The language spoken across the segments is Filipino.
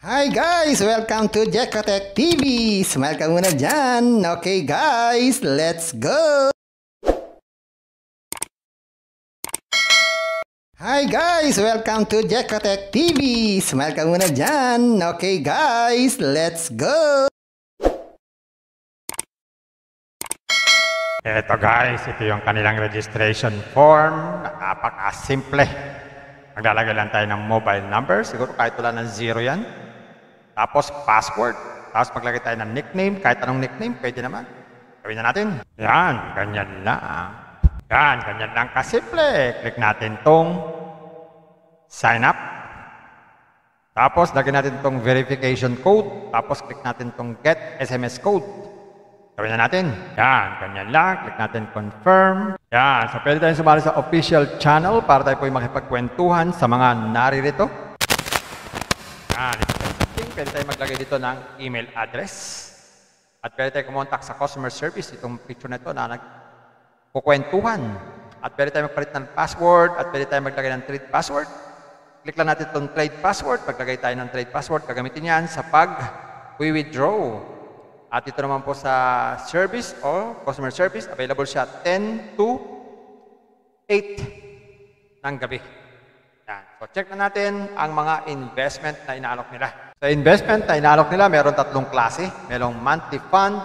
Hi guys! Welcome to Jekotech TV! Smile ka muna dyan! Okay guys, let's go! Hi guys! Welcome to Jekotech TV! Smile ka muna dyan! Okay guys, let's go! Eto guys, ito yung kanilang registration form. Napaka-simple. Maglalagay lang tayo ng mobile number. Siguro kahit wala ng 0 yan. Tapos password. Tapos maglagay tayo ng nickname. Kahit anong nickname, pwede naman. Gawin na natin. Yan, ganyan lang. Yan, ganyan lang kasimple. Click natin tong sign up. Tapos lagyan natin tong verification code. Tapos click natin tong get SMS code. Gawin na natin. Yan, ganyan lang. Click natin confirm. Yan, so pwede tayong sumali sa official channel para tayo po yung makipagkwentuhan sa mga naririto. Yan, pwede tayo maglagay dito ng email address. At pwede tayo kumontak sa customer service. Itong picture na ito na nagkukwentuhan. At pwede tayo magpalit ng password. At pwede tayo maglagay ng trade password. Click lang natin itong trade password. Paglagay tayo ng trade password, gagamitin yan sa pag-withdraw. At ito naman po sa service o customer service, available siya 10 to 8 ng gabi. Yan. So check na natin ang mga investment na inaalok nila. Sa investment na inaalok nila, meron tatlong klase. Merong monthly fund,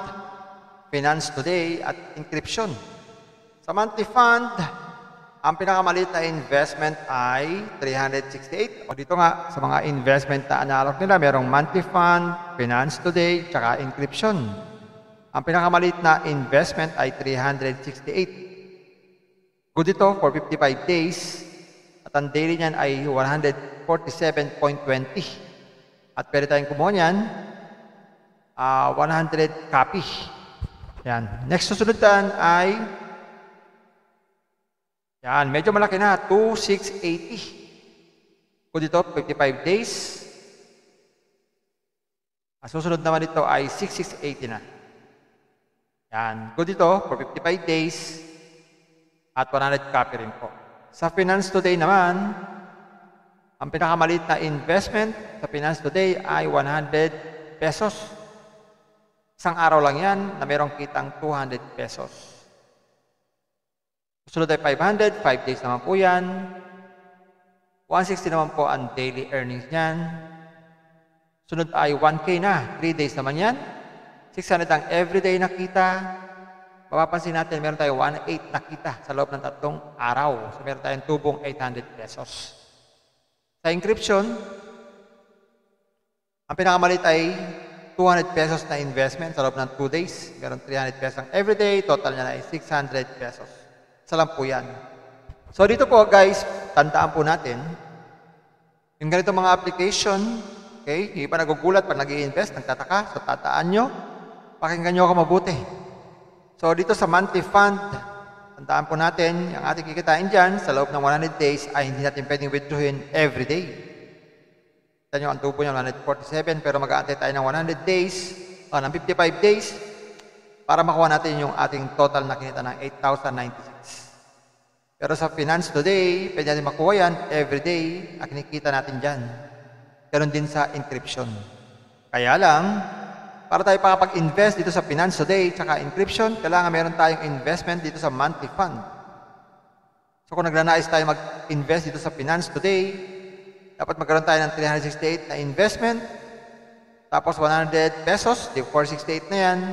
finance today, at encryption. Sa monthly fund, ang pinakamaliit na investment ay 368. O dito nga, sa mga investment na inaalok nila, merong monthly fund, finance today, tsaka encryption. Ang pinakamaliit na investment ay 368. Good ito for 55 days. At ang daily niyan ay 147.20. At pwede tayong kumuha niyan, 100 copy. Yan. Next susunod dyan ay, yan, medyo malaki na, 2,680. Kung dito, 55 days. Ang susunod naman dito ay 6,680 na. Yan. Kung dito, for 55 days, at 100 copy rin po. Sa Finance Today naman, ang pinakamaliit na investment sa Finance Today ay 100 pesos. Isang araw lang yan na mayroong kitang 200 pesos. Sunod ay 500, 5 days naman po yan. 160 naman po ang daily earnings niyan. Sunod ay 1K na, 3 days naman yan. 600 ang everyday na kita. Mapapansin natin, meron tayo 1.8 na kita sa loob ng 3 araw. So meron tayong tubong 800 pesos. Sa encryption, ang pinakamalit ay 200 pesos na investment sa loob ng 2 days. Meron 300 pesos ang everyday. Total niya na ay 600 pesos. Isa lang po yan. So dito po guys, tandaan po natin, yung ganito mga application, okay, hindi pa nagugulat pag nag-i-invest, nagtataka, so tataan nyo, pakinggan nyo ako mabuti. So dito sa monthly fund, tandaan po natin, yung ating kikitain dyan, sa loob ng 100 days ay hindi natin pwedeng withdrawin every day. Kita nyo, ang tubo nyo 147, pero mag-aantay tayo ng 100 days, ng 55 days, para makuha natin yung ating total na kinita ng 8,096. Pero sa Finance Today, pwede natin makuha yan every day, at kinikita natin dyan. Ganon din sa encryption. Kaya lang, para tayo makapag-invest dito sa Finance Today tsaka encryption, kailangan meron tayong investment dito sa monthly fund. So kung naglanais tayo mag-invest dito sa Finance Today, dapat magkaroon tayo ng 368 na investment, tapos 100 pesos, di 468 na yan,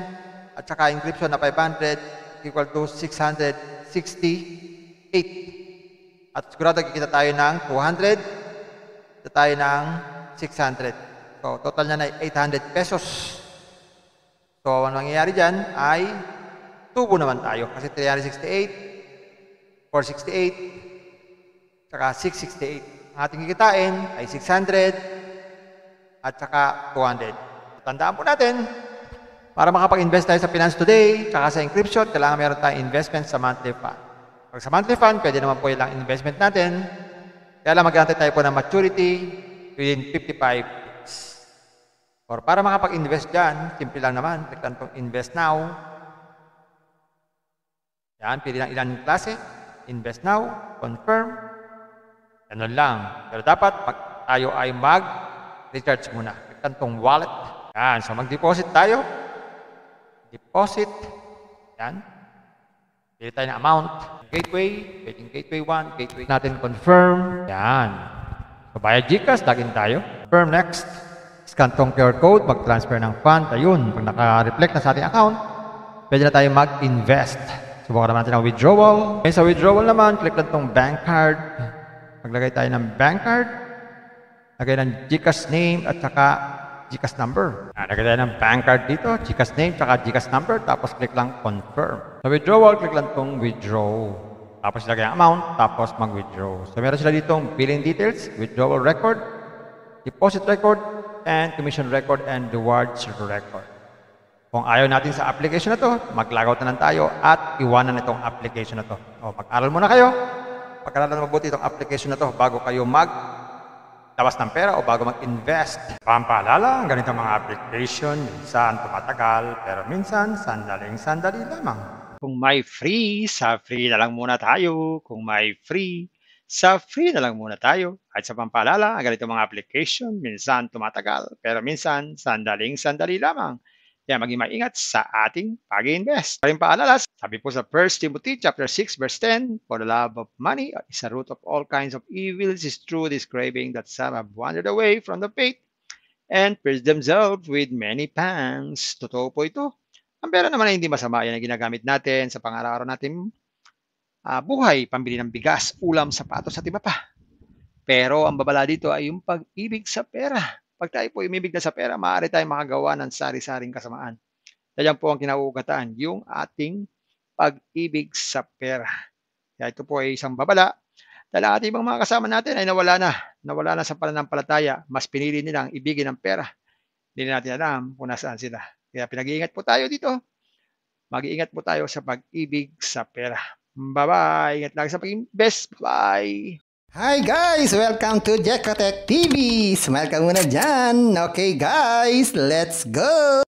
at saka encryption na 500 equal to 668. At sigurado kikita tayo ng 200, kikita tayo ng 600. So total niya na 800 pesos. So ang mangyayari dyan ay tubo naman tayo. Kasi 368, 468, saka 668. Ang ating kikitain ay 600 at saka 200. Tandaan po natin, para makapag-invest tayo sa Finance Today, tsaka sa encryption, kailangan meron tayong investment sa monthly fund. Pag sa monthly fund, pwede naman po ilang investment natin. Kaya lang mag-aantay tayo po ng maturity within 55 days. Or para makapag-invest dyan, simple lang naman. Click lang itong invest now. Yan, pili lang ilang klase. Invest now, confirm. Ganun lang. Pero dapat, pag tayo ay recharge muna. Click tong wallet. Yan. So, mag-deposit tayo. Deposit. Yan. Pili tayo ng amount. Gateway. Pwedeng gateway 1. Gateway natin confirm. Yan. So, via GCash, login tayo. Confirm next. Scan tong QR code. Mag-transfer ng fund. Ayun. Pag naka-reflect na sa ating account, pwede na tayo mag-invest. Subukan naman natin ang withdrawal. Okay, sa withdrawal naman, click lang tong bank card. Maglagay tayo ng bank card. Lagay ng GCash name at saka GCash number. Lagay tayo ng bank card dito, GCash name, saka GCash number, tapos click lang confirm. Sa withdrawal, click lang itong withdraw. Tapos ilagay ang amount, tapos mag-withdraw. So meron sila ditong billing details, withdrawal record, deposit record, and commission record, and rewards record. Kung ayaw natin sa application na to, mag-logout na lang tayo at iwanan itong application na to. O, mag-aral muna kayo. Pag-aralan mabuti itong application na to bago kayo labas ng pera o bago mag-invest. Pampaalala, ang ganitong mga application, minsan tumatagal, pero minsan sandaling-sandali lamang. Kung may free, sa free na lang muna tayo. Kung may free, sa free na lang muna tayo. At sa pampaalala, ang ganitong mga application, minsan tumatagal, pero minsan sandaling-sandali lamang. Kaya maging maingat sa ating pag-invest. Paring paalala, sabi po sa 1 Timothy chapter 6 verse 10, for the love of money is a root of all kinds of evils, is true this craving that some have wandered away from the faith and pierced themselves with many pangs. Totoo po ito. Ang pera naman ay hindi masama. Yan ang ginagamit natin sa pang-araw-araw natin buhay, pambili ng bigas, ulam, sapatos at iba pa. Pero ang babala dito ay yung pag-ibig sa pera. Pag tayo po umibig na sa pera, maaari tayong makagawa ng sari-saring kasamaan. Yan po ang kinauugatan, yung ating pag-ibig sa pera. Kaya ito po ay isang babala. Dahil ang ating ibang mga kasama natin ay nawala na sa pananampalataya. Mas pinili nilang ibigin ang pera. Hindi na natin alam kung nasaan sila. Kaya pinag-iingat po tayo dito. Mag-iingat po tayo sa pag-ibig sa pera. Bye-bye. Ingat lagi sa pag-invest. Bye. Hi guys! Welcome to Jekatech TV! Smile ka muna dyan! Okay guys, let's go!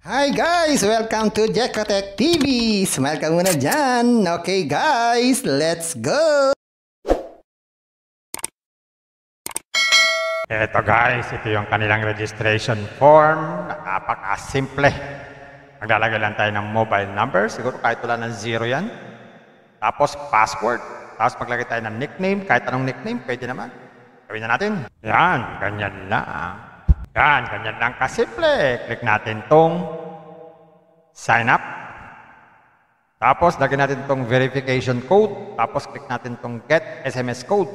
Hi guys! Welcome to Jekatech TV! Smile ka muna dyan! Okay guys, let's go! Eto guys, ito yung kanilang registration form. Napaka-simple. Maglalagay lang tayo ng mobile number. Siguro kahit wala ng 0 yan. Tapos password. Tapos maglagay tayo ng nickname. Kahit anong nickname, pwede naman. Gawin na natin. Yan, ganyan lang. Yan, ganyan lang kasimple. Click natin tong sign up. Tapos lagyan natin tong verification code. Tapos click natin tong get SMS code.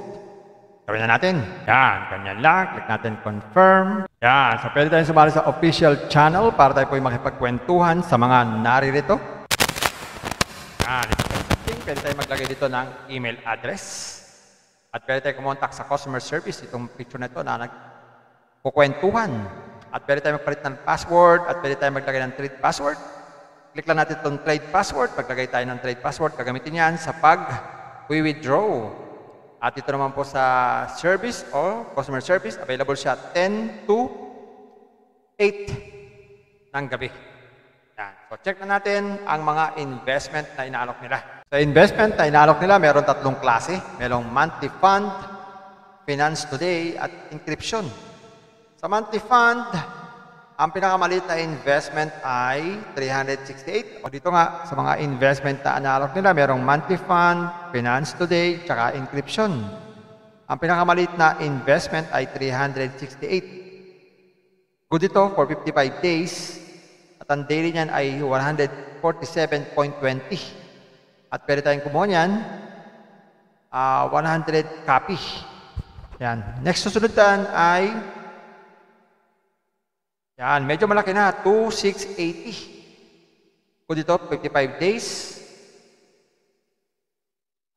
Gawin na natin. Yan, ganyan lang. Click natin confirm. Yan, so pwede tayong sumali sa official channel para tayo po yung makipagkwentuhan sa mga naririto. Yan, pwede tayo maglagay dito ng email address. At pwede tayo kumontak sa customer service. Itong picture na ito na nagkukwentuhan. At pwede tayo magpalit ng password. At pwede tayo maglagay ng trade password. Click lang natin itong trade password. Paglagay tayo ng trade password, gagamitin yan sa pag-withdraw. At ito naman po sa service o customer service, available siya 10 to 8 ng gabi. Yan. So check na natin ang mga investment na inaalok nila. Sa investment na inaalok nila, meron 3 klase. Merong monthly fund, finance today, at encryption. Sa monthly fund, ang pinakamaliit na investment ay 368. O dito nga, sa mga investment na inaalok nila, merong monthly fund, finance today, tsaka encryption. Ang pinakamaliit na investment ay 368. Good ito for 55 days. At ang daily niyan ay 147.20. At pwede tayong kumuha niyan, 100 copy. Yan. Next susunod tan ay, yan, medyo malaki na, 2,680. Kung dito, 55 days.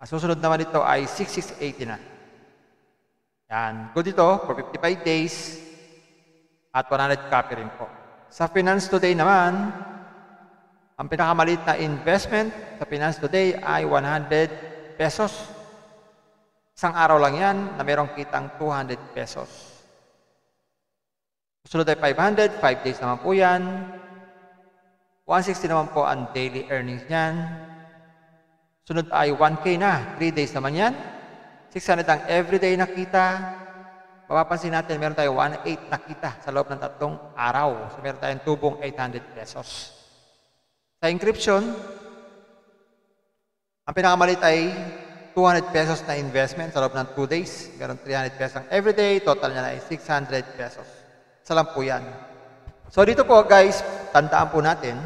Ang susunod naman dito ay 6,680 na. Yan. Kung dito, for 55 days, at 100 copy rin po. Sa Finance Today naman, ang pinakamaliit na investment sa Finance Today ay 100 pesos. Isang araw lang yan na mayroong kitang 200 pesos. Susunod ay 500, 5 days naman po yan. 160 naman po ang daily earnings niyan. Sunod ay 1K na, 3 days naman yan. 600 ang everyday na kita. Mapapansin natin, meron tayo 1.8 na kita sa loob ng 3 araw. So, meron tayong tubong 800 pesos. Sa encryption, ang pinakamalit ay 200 pesos na investment sa loob ng 2 days. Meron 300 pesos ang everyday. Total niya na ay 600 pesos. Isa lang po yan. So, dito po guys, tandaan po natin,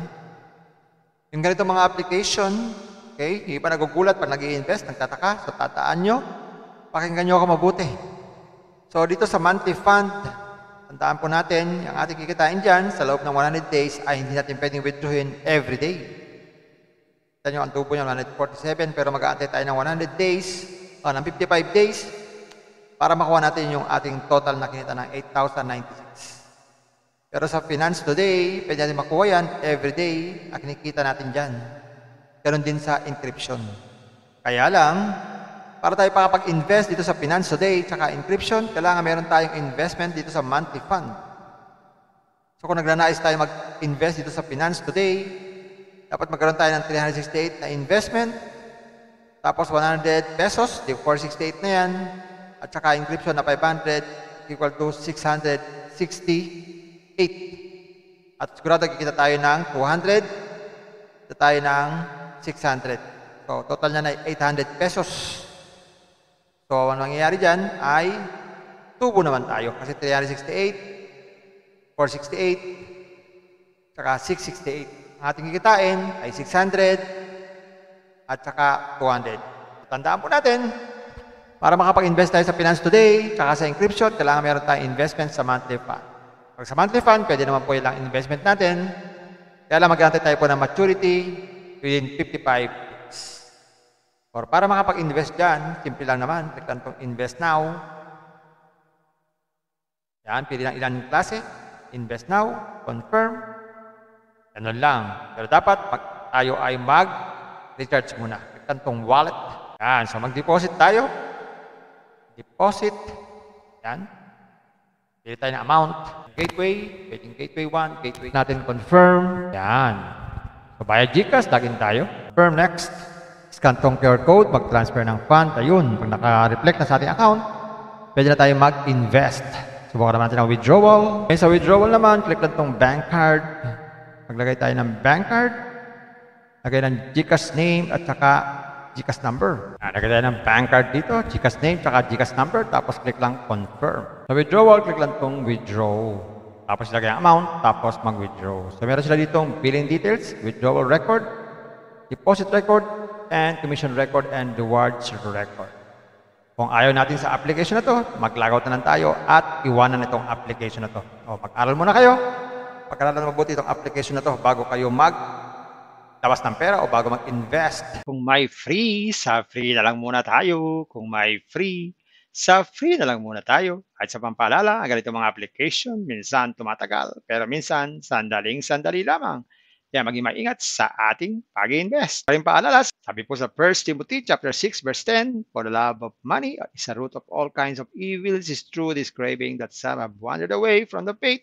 yung ganito mga application, okay, hindi pa nagugulat pag nag-i-invest, nagtataka, so tataan nyo, pakinggan nyo ako mabuti. So, dito sa monthly fund, tandaan po natin, yung ating kikitain dyan, sa loob ng 100 days, ay hindi natin pwedeng withdrawin every day. Kita nyo, ang tubo nyo, 147, pero mag-aantay tayo ng 100 days, ng 55 days, para makuha natin yung ating total na kinita ng 8,096. Pero sa Finance Today, pwede natin makuha yan every day, at kinikita natin dyan. Ganon din sa encryption. Kaya lang, para tayo makapag-invest dito sa Finance Today tsaka encryption, kailangan meron tayong investment dito sa monthly fund. So kung naglanais tayo mag-invest dito sa Finance Today, dapat magkaroon tayo ng 368 na investment, tapos 100 pesos, di 468 na yan, at saka encryption na 500 equal to 668. At sigurado kikita tayo ng 200, kikita tayo ng 600. So total niya na 800 pesos. So, ang mangyayari dyan ay tubo naman tayo. Kasi 368, 468, saka 668. Ang ating kikitain ay 600 at saka 200. Tandaan po natin, para makapag-invest tayo sa Finance Today, saka sa encryption, kailangan meron tayong investment sa monthly fund. Pag sa monthly fund, pwede naman po ilang investment natin. Kaya lang mag-aantay tayo po ng maturity within 55 days. Or para makapag-invest dyan, simple lang naman. Click lang itong Invest Now. Yan, pili lang ilang klase. Invest Now, Confirm. Ganun lang. Pero dapat, pag tayo ay mag-recharge muna. Click lang itong Wallet. Yan, so mag-deposit tayo. Deposit. Yan. Pili tayo ng amount. Gateway, pwedeng Gateway 1, Gateway natin Confirm. Yan. So, bayad GCash, login tayo. Confirm next. Scan tong QR code, mag-transfer ng fund. Ayun, pag naka-reflect na sa ating account, pwede na tayo mag-invest. Subukan naman natin ang withdrawal. Okay, sa withdrawal naman, click lang tong bank card. Maglagay tayo ng bank card. Lagay ng GCash name at saka GCash number. Lagay tayo ng bank card dito, GCash name, saka GCash number, tapos click lang confirm. Sa withdrawal, click lang tong withdraw. Tapos ilagay ang amount, tapos mag-withdraw. So meron sila ditong billing details, withdrawal record, deposit record, and commission record and rewards record. Kung ayaw natin sa application na to, mag-logout na lang tayo at iwanan itong application na to. O, mag-aral muna kayo. Pag-aralan mabuti itong application na to bago kayo mag-labas ng pera o bago mag-invest. Kung may free, sa free na lang muna tayo. Kung may free, sa free na lang muna tayo. At sa pampaalala, ang ganito mga application, minsan tumatagal, pero minsan sandaling-sandali lamang. Kaya maging maingat sa ating pag-invest. Paring paalala, sabi po sa 1 Timothy chapter 6 verse 10, for the love of money is a root of all kinds of evils, is true this craving that some have wandered away from the faith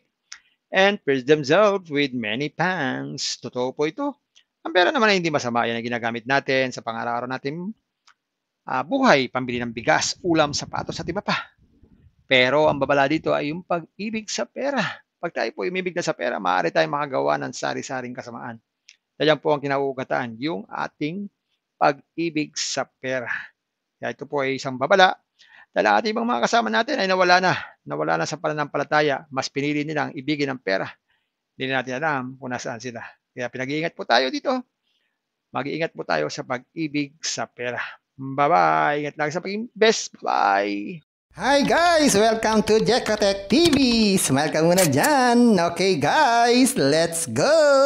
and pierced themselves with many pangs. Totoo po ito. Ang pera naman ay hindi masama. Yan ang ginagamit natin sa pang-araw-araw natin buhay, pambili ng bigas, ulam, sapatos at iba pa. Pero ang babala dito ay yung pag-ibig sa pera. Pag tayo po umibig na sa pera, maaari tayong makagawa ng sari-saring kasamaan. Yan po ang kinauugatan, yung ating pag-ibig sa pera. Kaya ito po ay isang babala. Dahil ang ating ibang mga kasama natin ay nawala na sa pananampalataya. Mas pinili nilang ibigin ang pera. Hindi na natin alam kung nasaan sila. Kaya pinag-iingat po tayo dito. Mag-iingat po tayo sa pag-ibig sa pera. Bye-bye. Ingat lagi sa pag-invest. Bye. Hi guys! Welcome to Jekatech TV! Smile ka muna dyan! Okay guys, let's go!